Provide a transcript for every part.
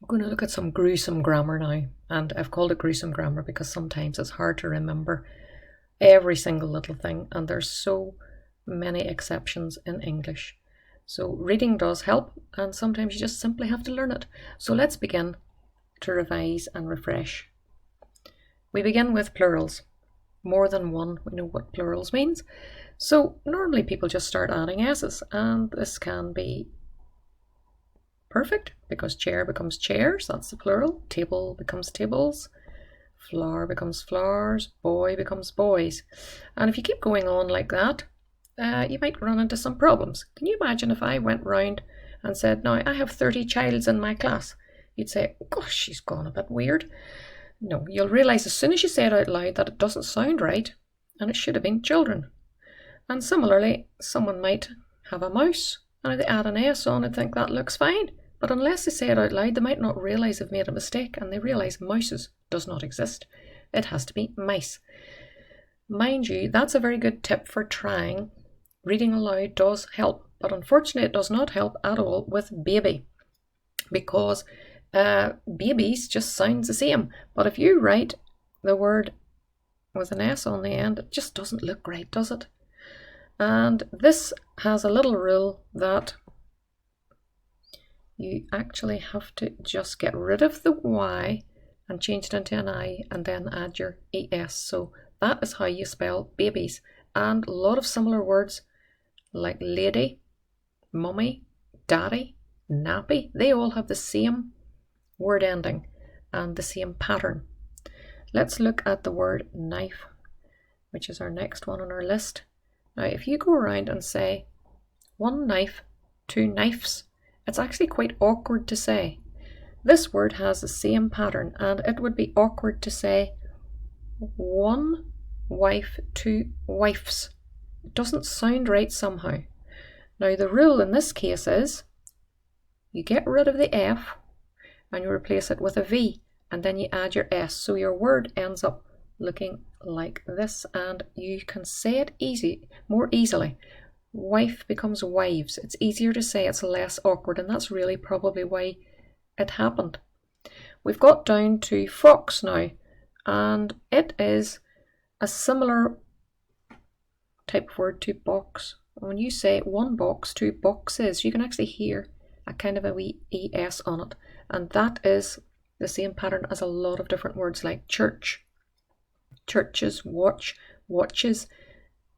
We're going to look at some gruesome grammar now, and I've called it gruesome grammar because sometimes it's hard to remember every single little thing, and there's so many exceptions in English. So reading does help, and sometimes you just simply have to learn it. So let's begin to revise and refresh. We begin with plurals. More than one, we know what plurals means. So normally people just start adding s's, and this can be perfect because chair becomes chairs, that's the plural. Table becomes tables. Flower becomes flowers. Boy becomes boys. And if you keep going on like that, you might run into some problems. Can you imagine if I went round and said, now I have 30 childs in my class? You'd say, gosh, she's gone a bit weird. No, you'll realise as soon as you say it out loud that it doesn't sound right, and it should have been children. And similarly, someone might have a mouse, and if they add an S on and think that looks fine, but unless they say it out loud, they might not realise they've made a mistake, and they realise mouses does not exist. It has to be mice. Mind you, that's a very good tip for trying. Reading aloud does help, but unfortunately it does not help at all with baby, because babies just sounds the same. But if you write the word with an S on the end, it just doesn't look right, does it? And this has a little rule that you actually have to just get rid of the Y and change it into an I and then add your ES. So that is how you spell babies. And a lot of similar words like lady, mummy, daddy, nappy, they all have the same word ending and the same pattern. Let's look at the word knife, which is our next one on our list. Now if you go around and say one knife, two knives, it's actually quite awkward to say. This word has the same pattern, and it would be awkward to say one wife, two wives. It doesn't sound right somehow. Now the rule in this case is you get rid of the F and you replace it with a V, and then you add your S, so your word ends up looking like this, and you can say it more easily. Wife becomes wives. It's easier to say, it's less awkward, and that's really probably why it happened. We've got down to fox now, and it is a similar type of word to box. When you say one box, two boxes, you can actually hear a kind of a wee ES on it, and that is the same pattern as a lot of different words like church, churches, watch, watches.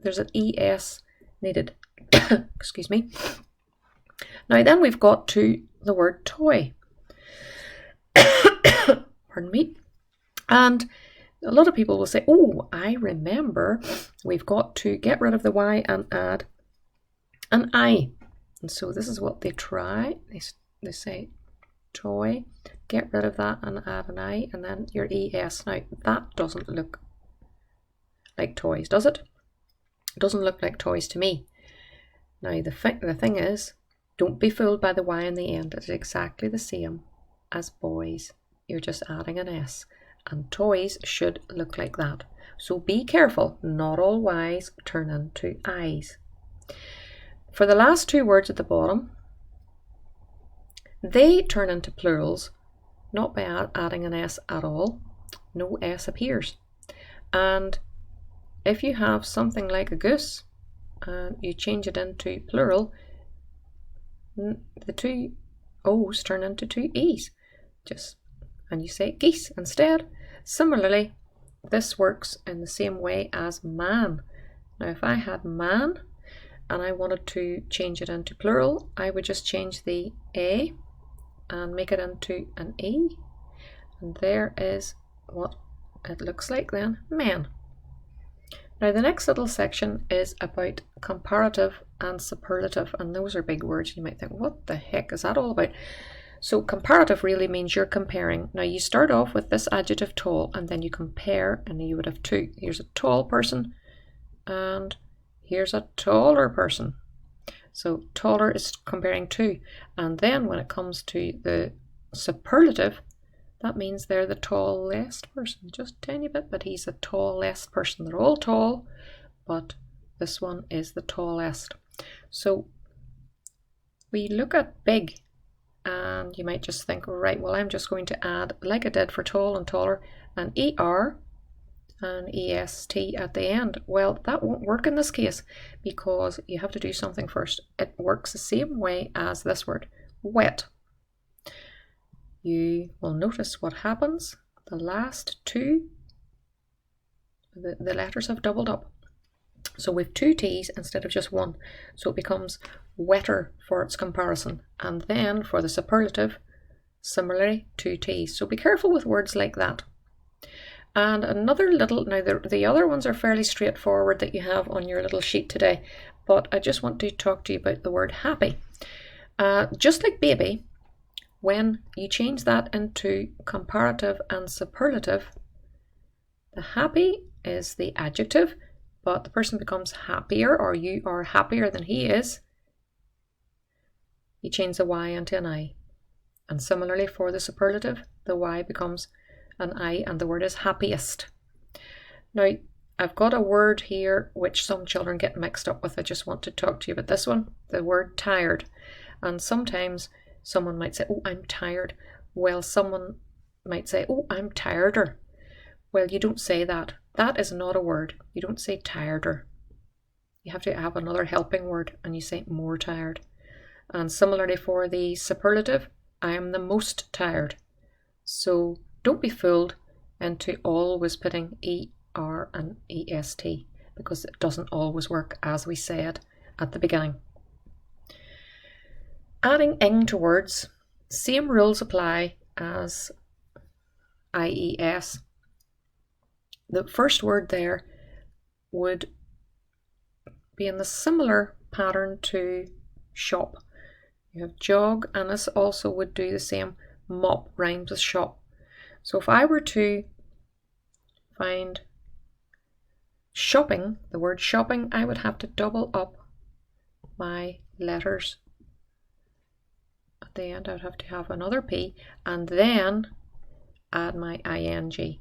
There's an ES needed. Excuse me. Now then we've got to the word toy. Pardon me. And a lot of people will say, oh, I remember we've got to get rid of the Y and add an I. And so this is what they try. They say toy, get rid of that and add an I, and then your ES. Now that doesn't look like toys, does it? It doesn't look like toys to me. Now the thing is, don't be fooled by the Y in the end. It's exactly the same as boys. You're just adding an S, and toys should look like that. So be careful, not all Y's turn into I's. For the last two words at the bottom, they turn into plurals, not by adding an S at all. No S appears. And if you have something like a goose and you change it into plural, the two O's turn into two E's. And you say geese instead. Similarly, this works in the same way as man. Now if I had man and I wanted to change it into plural, I would just change the A and make it into an E, and there is what it looks like then, men. Now the next little section is about comparative and superlative, and those are big words. You might think, what the heck is that all about? So comparative really means you're comparing. Now you start off with this adjective tall, and then you compare, and you would have two. Here's a tall person, and here's a taller person. So taller is comparing two. And then when it comes to the superlative, that means they're the tallest person. Just a tiny bit, but he's the tallest person. They're all tall, but this one is the tallest. So we look at big And you might just think, right, well, I'm just going to add, like I did for tall and taller, an ER and EST at the end. Well, that won't work in this case because you have to do something first. It works the same way as this word, wet. You will notice what happens. The last two, the letters have doubled up. So we have two T's instead of just one. So it becomes wetter for its comparison. And then for the superlative, similarly, two T's. So be careful with words like that. And another little, now the other ones are fairly straightforward that you have on your little sheet today, but I just want to talk to you about the word happy. Just like baby, when you change that into comparative and superlative, the happy is the adjective, but the person becomes happier, or you are happier than he is. You change the Y into an I. And similarly for the superlative, the Y becomes an I and the word is happiest. Now, I've got a word here which some children get mixed up with. I just want to talk to you about this one, the word tired. And sometimes someone might say, oh, I'm tired. Well, someone might say, oh, I'm tireder. Well, you don't say that. That is not a word. You don't say tireder. You have to have another helping word and you say more tired. And similarly for the superlative, I am the most tired. So don't be fooled into always putting ER and EST because it doesn't always work as we said at the beginning. Adding ing to words, same rules apply as IES. The first word there would be in the similar pattern to shop. You have jog, and this also would do the same. Mop rhymes with shop. So if I were to find shopping, the word shopping, I would have to double up my letters. At the end I would have to have another P and then add my ING.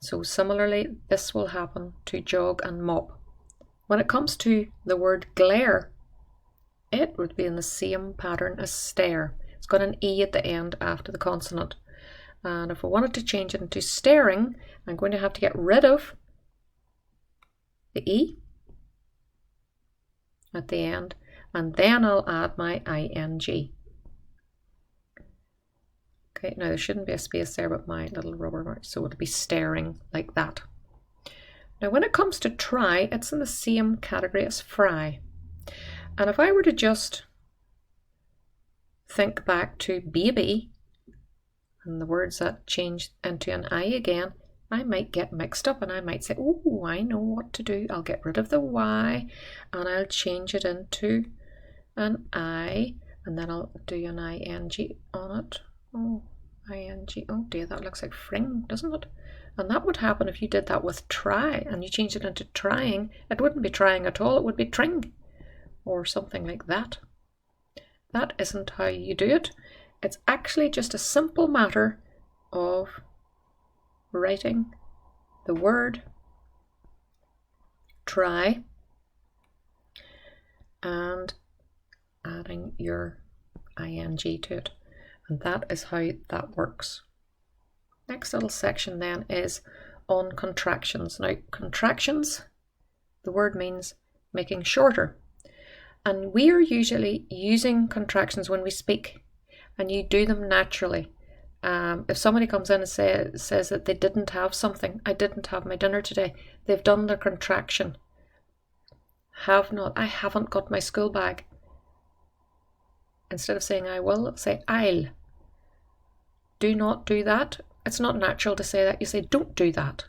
So similarly, this will happen to jog and mop. When it comes to the word glare, it would be in the same pattern as stare. It's got an E at the end after the consonant. And if I wanted to change it into staring, I'm going to have to get rid of the E at the end, and then I'll add my ING. Okay, now there shouldn't be a space there but my little rubber mark, so it'll be staring like that. Now when it comes to try, it's in the same category as fry. And if I were to just think back to baby and the words that change into an I again, I might get mixed up and I might say, oh, I know what to do. I'll get rid of the Y and I'll change it into an I, and then I'll do an ING on it. Oh, ING. Oh dear, that looks like fring, doesn't it? And that would happen if you did that with try and you changed it into trying. It wouldn't be trying at all, it would be tring or something like that. That isn't how you do it. It's actually just a simple matter of writing the word try and adding your ING to it. And that is how that works. Next little section then is on contractions. Now, contractions, the word means making shorter. And we are usually using contractions when we speak, and you do them naturally. If somebody comes in and says that they didn't have something, I didn't have my dinner today, they've done the contraction. Have not, I haven't got my school bag. Instead of saying I will, say I'll. Do not do that. It's not natural to say that. You say don't do that.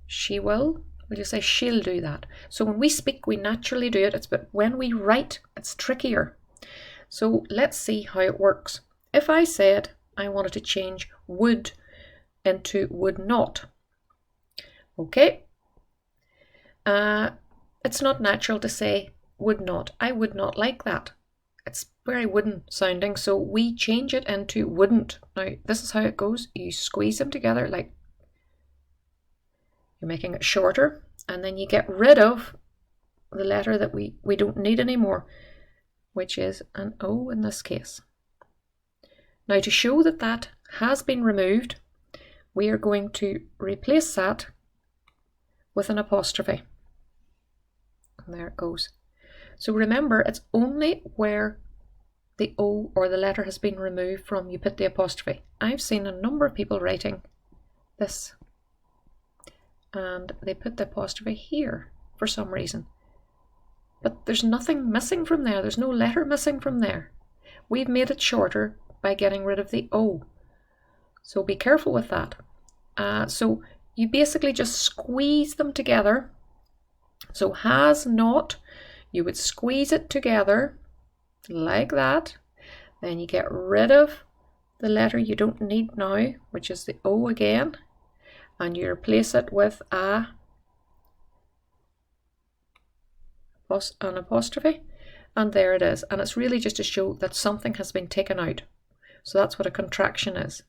She will. Will you say she'll do that? So when we speak, we naturally do it. But when we write, it's trickier. So let's see how it works. If I said I wanted to change would into would not. Okay. It's not natural to say would not. I would not like that. It's very wooden sounding, so we change it into wouldn't. Now, this is how it goes. You squeeze them together like you're making it shorter, and then you get rid of the letter that we don't need anymore, which is an O in this case. Now to show that that has been removed, we are going to replace that with an apostrophe. And there it goes. So remember, it's only where the O or the letter has been removed from you put the apostrophe. I've seen a number of people writing this and they put the apostrophe here for some reason. But there's nothing missing from there. There's no letter missing from there. We've made it shorter by getting rid of the O. So be careful with that. So you basically just squeeze them together. So has not, you would squeeze it together like that. Then you get rid of the letter you don't need now, which is the O again, and you replace it with an apostrophe, and there it is. And it's really just to show that something has been taken out. So that's what a contraction is.